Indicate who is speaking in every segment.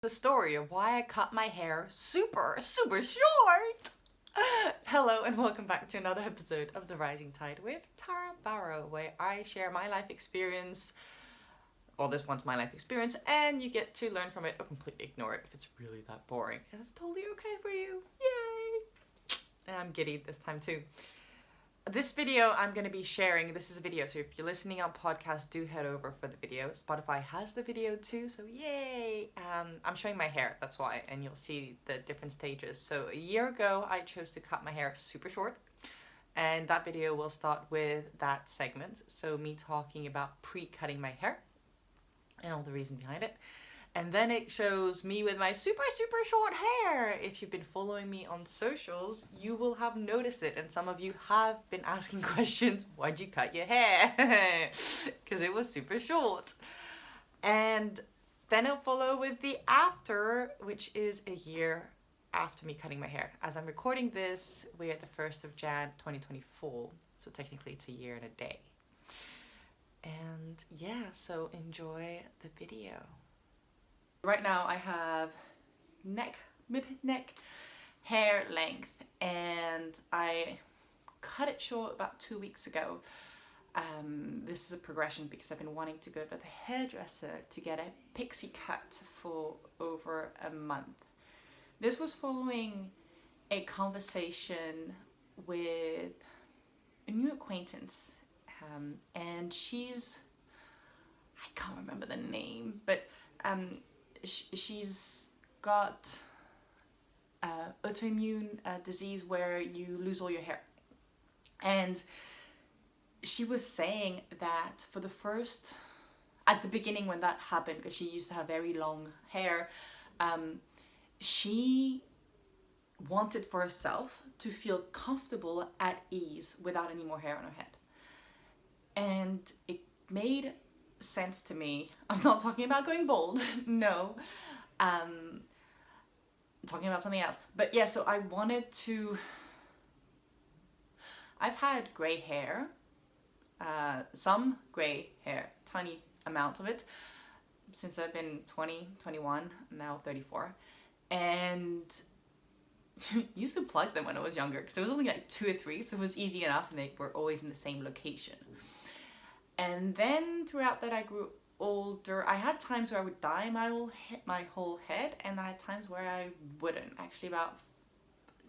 Speaker 1: The story of why I cut my hair super short. Hello and welcome back to another episode of The Rising Tide with Tara Barot, where I share my life experience. Well, this one's my life experience, and you get to learn from it or completely ignore it if it's really that boring. And it's totally okay for you. Yay! And I'm giddy this time too. This video I'm going to be sharing, this is a video, so if you're listening on podcast, do head over for the video. Spotify has the video too, so yay! I'm showing my hair, that's why, and you'll see the different stages. So a year ago, I chose to cut my hair super short, and that video will start with that segment. So me talking about pre-cutting my hair, and all the reason behind it. And then it shows me with my super short hair. If you've been following me on socials, you will have noticed it. And some of you have been asking questions, why'd you cut your hair? Because it was super short. And then it'll follow with the after, which is a year after me cutting my hair. As I'm recording this, we're at the 1st of Jan 2024. So technically it's a year and a day. And yeah, so enjoy the video. Right now I have mid-neck hair length, and I cut it short about 2 weeks ago. This is a progression because I've been wanting to go to the hairdresser to get a pixie cut for over a month. This was following a conversation with a new acquaintance, and she's, I can't remember the name, but she's got autoimmune disease where you lose all your hair. And she was saying that for the first, at the beginning when that happened, because she used to have very long hair, she wanted for herself to feel comfortable at ease without any more hair on her head. And it made sense to me. I'm not talking about going bald, no. I'm talking about something else. But yeah, so I wanted to, I've had gray hair, some gray hair, tiny amount of it, since I've been 20, 21, now 34. And used to plug them when I was younger because there was only like 2 or 3, so it was easy enough, and they were always in the same location. And then throughout that I grew older. I had times where I would dye my whole head, and I had times where I wouldn't. Actually, about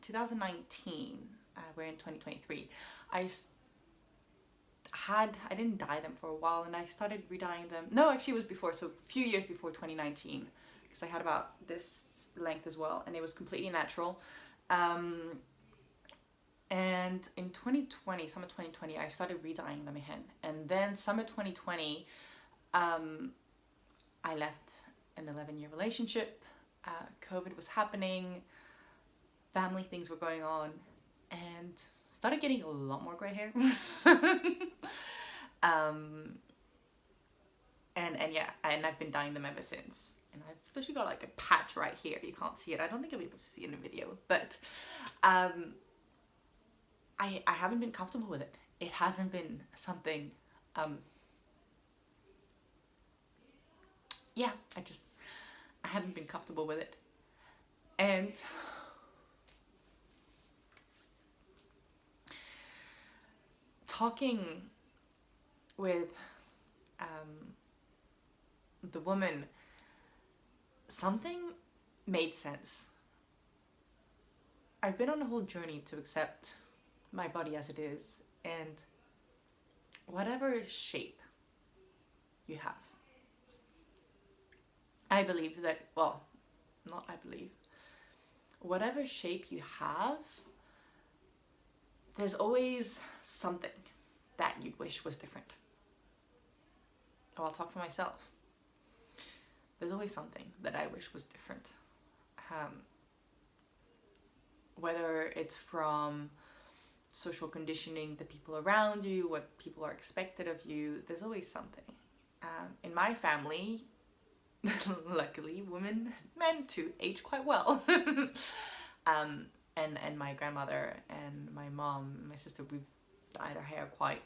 Speaker 1: 2019, we're in 2023, I didn't dye them for a while, and I started re-dyeing them. No, actually it was before, so a few years before 2019, because I had about this length as well, and it was completely natural. And in 2020, summer 2020, I started re-dyeing them again. And then summer 2020, I left an 11-year relationship. COVID was happening, family things were going on, and started getting a lot more gray hair. And yeah, and I've been dyeing them ever since. And I've especially got like a patch right here. You can't see it. I don't think I'll be able to see it in the video, but I haven't been comfortable with it. It hasn't been something, yeah, I haven't been comfortable with it. And talking with the woman, something made sense. I've been on a whole journey to accept my body as it is, and whatever shape you have, I believe that, well, not I believe, whatever shape you have, there's always something that you'd wish was different. Oh, I'll talk for myself. There's always something that I wish was different. Whether it's from social conditioning, the people around you, what people are expected of you, there's always something. In my family, luckily, men too, age quite well. And my grandmother and my mom, my sister, we've dyed our hair quite.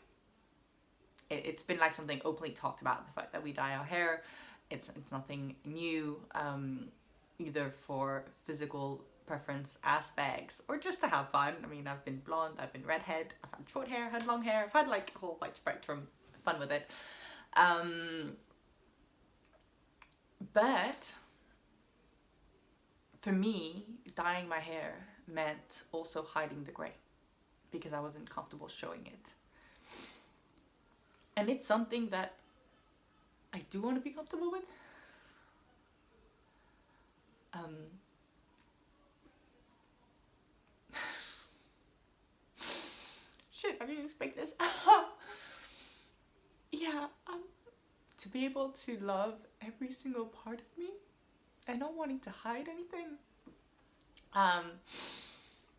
Speaker 1: It's been like something openly talked about, the fact that we dye our hair. It's nothing new. either for physical preference aspects or just to have fun. I mean, I've been blonde, I've been redhead, I've had short hair, had long hair, I've had like a whole wide spectrum, fun with it. But for me, dyeing my hair meant also hiding the grey because I wasn't comfortable showing it. And it's something that I do want to be comfortable with. Shit, I didn't expect this. Yeah, to be able to love every single part of me and not wanting to hide anything.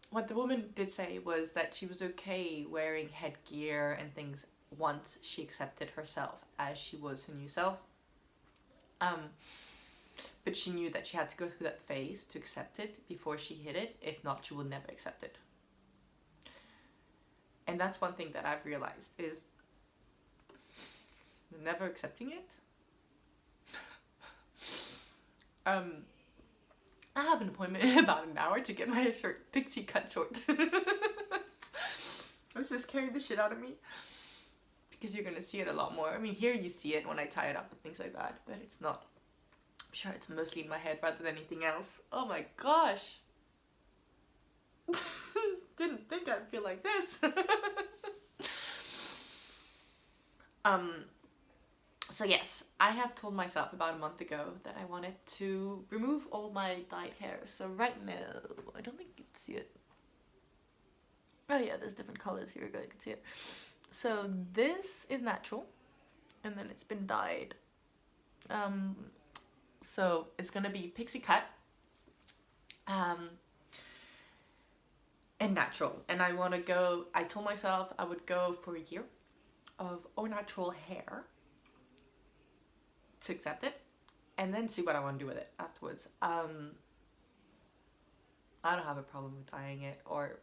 Speaker 1: What the woman did say was that she was okay wearing headgear and things once she accepted herself as she was her new self. But she knew that she had to go through that phase to accept it before she hit it. If not, she will never accept it. And that's one thing that I've realized is never accepting it. I have an appointment in about an hour to get my shirt pixie cut short. This is scaring the shit out of me because you're gonna see it a lot more. I mean, here you see it when I tie it up and things like that, but it's not. I'm sure it's mostly in my head rather than anything else. Oh my gosh. Didn't think I'd feel like this. So yes, I have told myself about a month ago that I wanted to remove all my dyed hair. So right now, I don't think you can see it. Oh yeah, there's different colors here, you can see it. So this is natural, and then it's been dyed. So it's gonna be pixie cut. And natural. And I want to go, I told myself I would go for a year of au natural hair to accept it and then see what I want to do with it afterwards. I don't have a problem with dyeing it or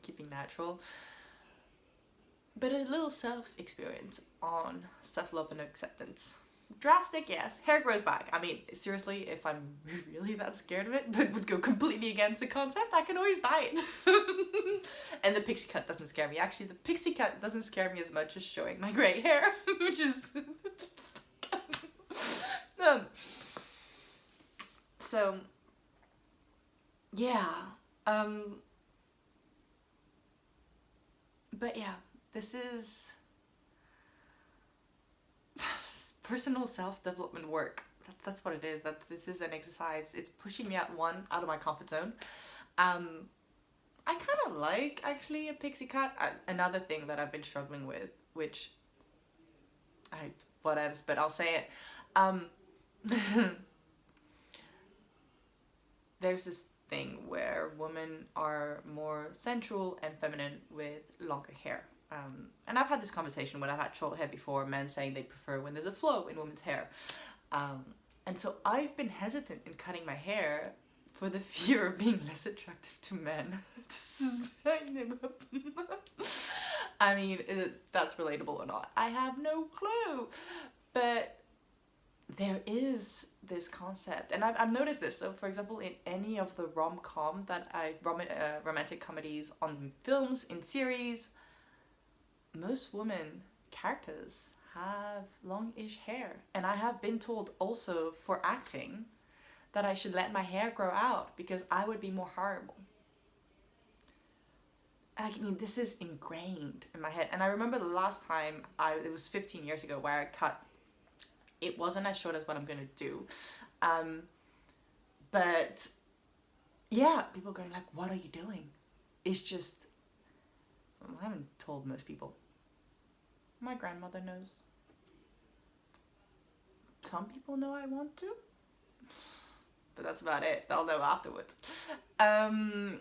Speaker 1: keeping natural, but a little self-experience on self-love and acceptance. Drastic, yes. Hair grows back. I mean, seriously, if I'm really that scared of it, but would go completely against the concept, I can always dye it. And the pixie cut doesn't scare me. Actually, the pixie cut doesn't scare me as much as showing my grey hair, which is... So, yeah. But yeah, this is... personal self-development work. That's what it is. This is an exercise. It's pushing me out of my comfort zone. I kind of like actually a pixie cut. Another thing that I've been struggling with, which whatevs, but I'll say it. There's this thing where women are more sensual and feminine with longer hair. And I've had this conversation when I've had short hair before, men saying they prefer when there's a flow in women's hair. And so I've been hesitant in cutting my hair for the fear of being less attractive to men. I mean, that's relatable or not, I have no clue. But there is this concept, and I've noticed this. So for example, in any of the rom-com that romantic comedies on films, in series, most women characters have longish hair. And I have been told also for acting that I should let my hair grow out because I would be more horrible. I mean, this is ingrained in my head. And I remember the last time, it was 15 years ago, where I cut, it wasn't as short as what I'm going to do. But yeah, people going like, what are you doing? It's just, I haven't told most people. My grandmother knows. Some people know I want to. But that's about it. They'll know afterwards. But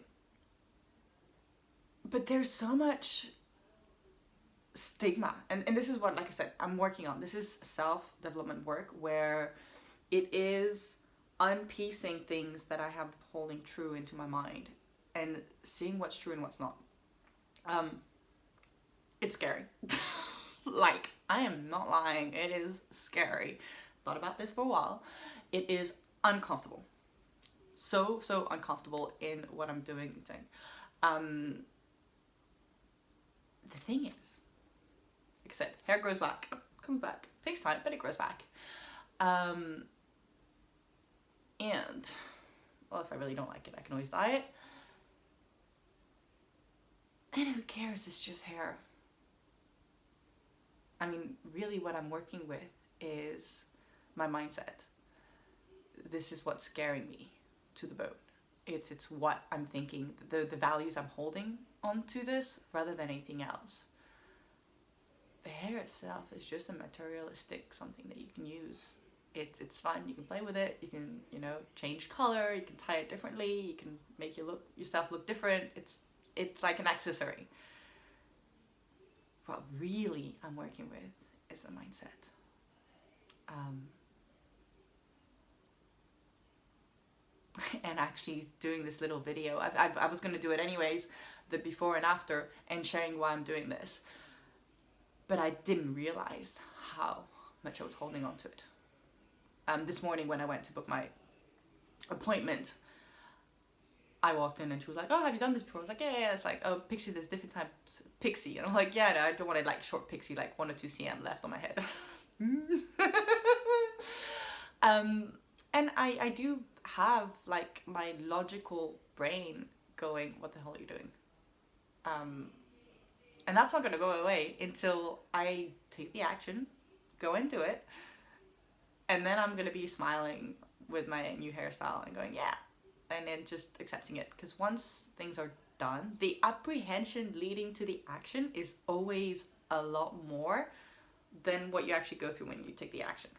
Speaker 1: there's so much stigma. And this is what, like I said, I'm working on. This is self-development work where it is unpiecing things that I have holding true into my mind and seeing what's true and what's not. It's scary. Like, I am not lying. It is scary. Thought about this for a while. It is uncomfortable. So uncomfortable in what I'm doing. The thing is, like I said, hair grows back, comes back, takes time, but it grows back. And well, if I really don't like it, I can always dye it. And who cares? It's just hair. I mean, really what I'm working with is my mindset. This is what's scaring me to the bone. It's what I'm thinking, the values I'm holding onto this rather than anything else. The hair itself is just a materialistic something that you can use. It's fun, you can play with it, you can, you know, change color, you can tie it differently, you can make yourself look different. It's like an accessory. What really I'm working with is the mindset. And actually doing this little video, I was going to do it anyways, the before and after, and sharing why I'm doing this. But I didn't realize how much I was holding on to it. This morning when I went to book my appointment, I walked in and she was like, oh, have you done this before? I was like, yeah. It's like, oh, pixie, there's different types of pixie. And I'm like, yeah, no, I don't want to like short pixie, like 1 or 2 cm left on my head. And I do have like my logical brain going, what the hell are you doing? And that's not going to go away until I take the action, go into it, and then I'm going to be smiling with my new hairstyle and going, yeah, and then just accepting it. Because once things are done, the apprehension leading to the action is always a lot more than what you actually go through when you take the action.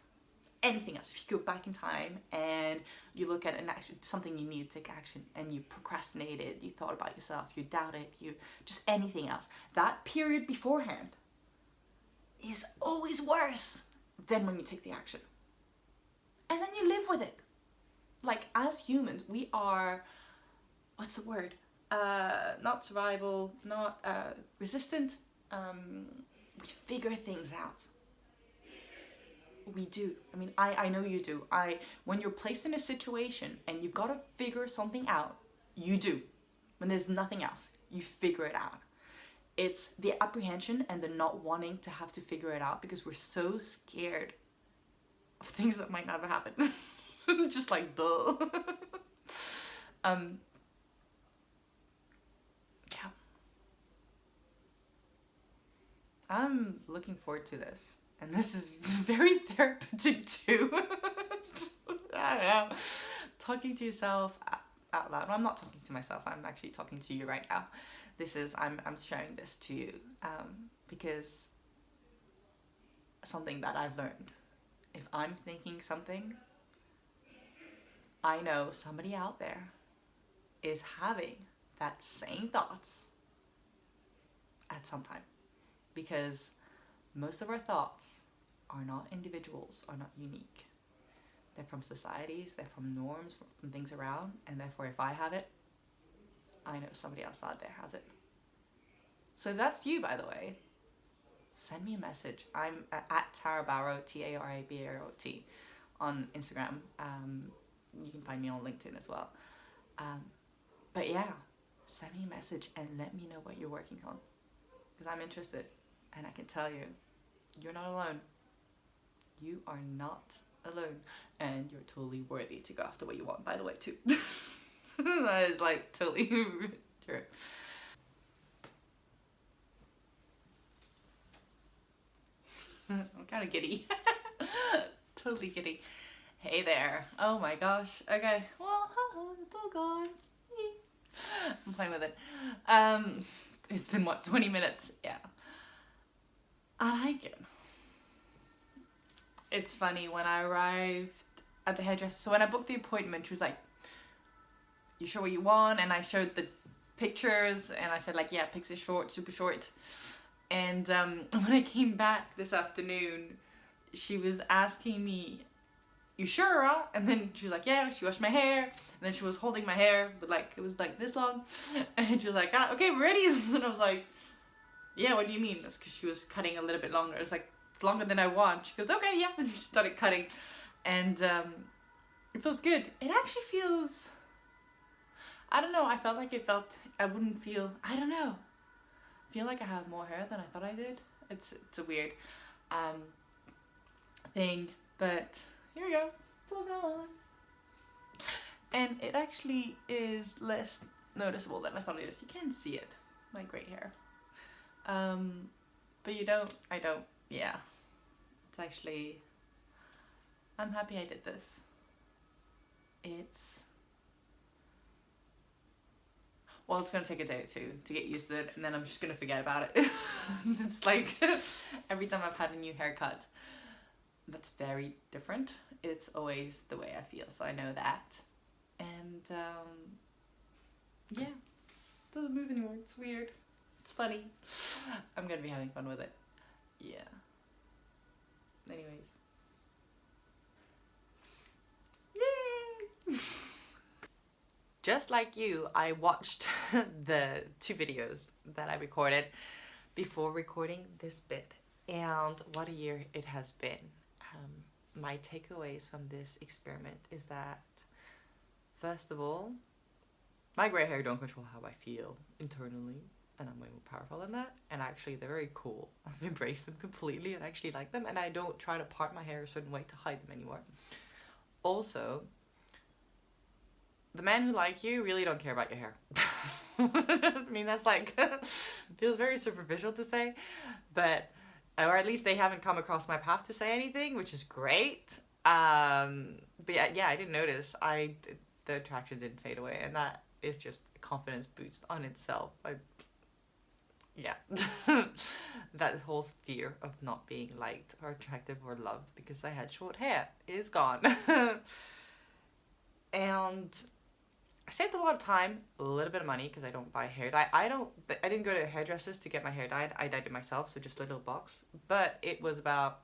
Speaker 1: Anything else, if you go back in time and you look at an action, something you need to take action, and you procrastinated, you thought about yourself, you doubted, you just anything else, that period beforehand is always worse than when you take the action. And then you live with it. Like, as humans, we are, what's the word? Not survival, not resistant. We figure things out. We do. I mean, I know you do. When you're placed in a situation and you've got to figure something out, you do. When there's nothing else, you figure it out. It's the apprehension and the not wanting to have to figure it out because we're so scared of things that might never happen. Just like, duh. Yeah. I'm looking forward to this. And this is very therapeutic too. I don't know. Talking to yourself out loud. Well, I'm not talking to myself. I'm actually talking to you right now. I'm sharing this to you because something that I've learned. If I'm thinking something, I know somebody out there is having that same thoughts at some time. Because most of our thoughts are not individuals, are not unique. They're from societies, they're from norms, from things around, and therefore if I have it, I know somebody else out there has it. So if that's you, by the way, send me a message. I'm at Tara Barot, Tarabarot on Instagram. You can find me on LinkedIn as well. But yeah, send me a message and let me know what you're working on. Because I'm interested. And I can tell you, you're not alone. You are not alone. And you're totally worthy to go after what you want, by the way, too. That is like totally true. I'm kind of giddy. Totally giddy. Hey there. Oh my gosh. Okay. Well, it's all gone. I'm playing with it. It's been what, 20 minutes? Yeah. I like it. It's funny, when I arrived at the hairdresser, so when I booked the appointment, she was like, you sure what you want? And I showed the pictures and I said like, yeah, pixie short, super short. And when I came back this afternoon, she was asking me, you sure, huh? And then she was like, yeah, she washed my hair. And then she was holding my hair, but like, it was like this long. And she was like, ah, okay, we're ready. And I was like, yeah, what do you mean? That's because she was cutting a little bit longer. It's like, longer than I want. She goes, okay, yeah. And she started cutting. And it feels good. It actually feels I don't know, I wouldn't feel, I don't know, feel like I have more hair than I thought I did. It's a weird thing, but here we go. It's all gone. And it actually is less noticeable than I thought it is. You can see it, my grey hair. But I don't, yeah. It's actually, I'm happy I did this. It's gonna take a day or two to get used to it, and then I'm just gonna forget about it. It's like every time I've had a new haircut that's very different, it's always the way I feel, so I know that. And yeah, it doesn't move anymore. It's weird. It's funny. I'm gonna be having fun with it. Yeah. Anyways. Yay! Just like you, I watched the 2 videos that I recorded before recording this bit, and what a year it has been. My takeaways from this experiment is that, first of all, my grey hair don't control how I feel internally, and I'm way more powerful than that, and actually they're very cool. I've embraced them completely and actually like them, and I don't try to part my hair a certain way to hide them anymore. Also, the men who like you really don't care about your hair. I mean, that's like, feels very superficial to say, but, or at least they haven't come across my path to say anything, which is great. But yeah, I didn't notice. The attraction didn't fade away, and that is just a confidence boost on itself. Yeah. That whole fear of not being liked or attractive or loved because I had short hair is gone. And I saved a lot of time, a little bit of money, because I don't buy hair dye. I didn't go to hairdressers to get my hair dyed. I dyed it myself, so just a little box. But it was about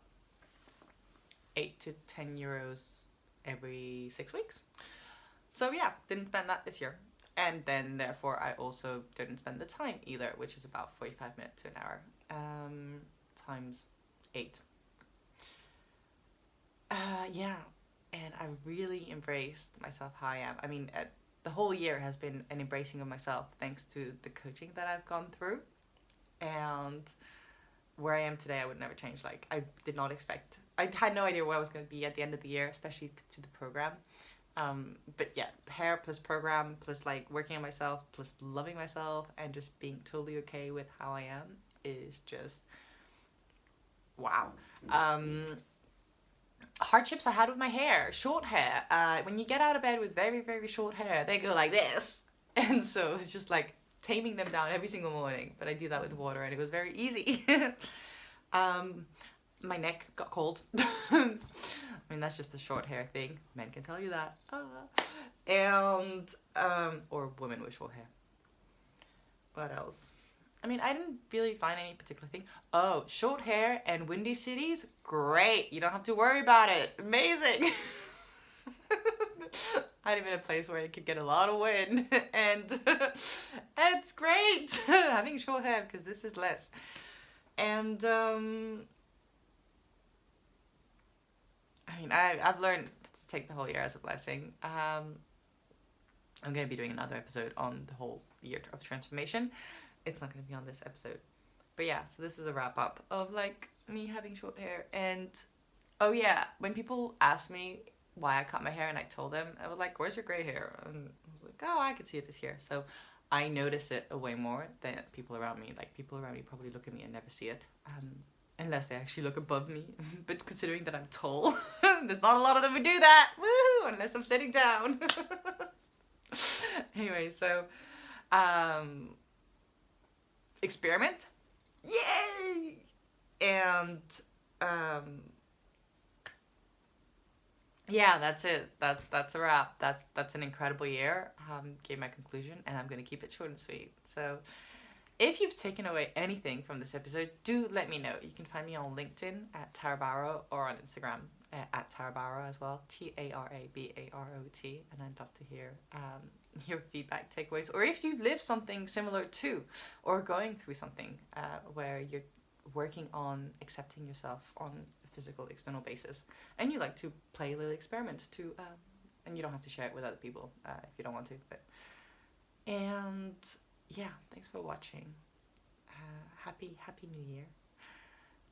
Speaker 1: 8 to 10 euros every 6 weeks. So yeah, didn't spend that this year. And then therefore I also didn't spend the time either, which is about 45 minutes to an hour, times 8. Yeah, and I really embraced myself how I am. I mean, the whole year has been an embracing of myself thanks to the coaching that I've gone through. And where I am today, I would never change. Like, I did not expect, I had no idea where I was going to be at the end of the year, especially to the program. But yeah, hair plus program plus like working on myself plus loving myself and just being totally okay with how I am is just wow. Hardships I had with my hair, short hair. When you get out of bed with very, very short hair, they go like this. And so it's just like taming them down every single morning. But I do that with water and it was very easy. My neck got cold. I mean, that's just a short hair thing. Men can tell you that. And, or women with short hair. What else? I mean, I didn't really find any particular thing. Oh, short hair and windy cities? Great. You don't have to worry about it. Amazing. I live in a place where it could get a lot of wind. And it's great having short hair because this is less. And, I mean, I've learned to take the whole year as a blessing. I'm going to be doing another episode on the whole year of transformation. It's not going to be on this episode. But yeah, so this is a wrap up of like me having short hair. And oh yeah, when people ask me why I cut my hair and I told them, I was like, where's your gray hair? And I was like, oh, I can see it is here. So I notice it a way more than people around me. Like people around me probably look at me and never see it. Unless they actually look above me. But considering that I'm tall, there's not a lot of them who do that. Woo! Unless I'm sitting down. Anyway, so experiment. Yay! And yeah, that's it. That's a wrap. That's an incredible year. Gave my conclusion, and I'm gonna keep it short and sweet. So if you've taken away anything from this episode, do let me know. You can find me on LinkedIn at Tara Barot or on Instagram at Tara Barot as well, TaraBarot, and I'd love to hear your feedback, takeaways, or if you've lived something similar too, or going through something where you're working on accepting yourself on a physical external basis, and you like to play a little experiment to, and you don't have to share it with other people if you don't want to, but And yeah, thanks for watching. Happy New Year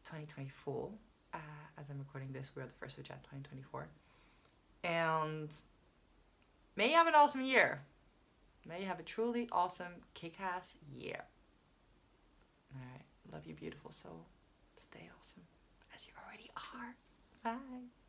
Speaker 1: 2024. As I'm recording this, we're the 1st of January 2024. And may you have an awesome year. May you have a truly awesome, kick-ass year. Alright, love you, beautiful soul. Stay awesome as you already are. Bye.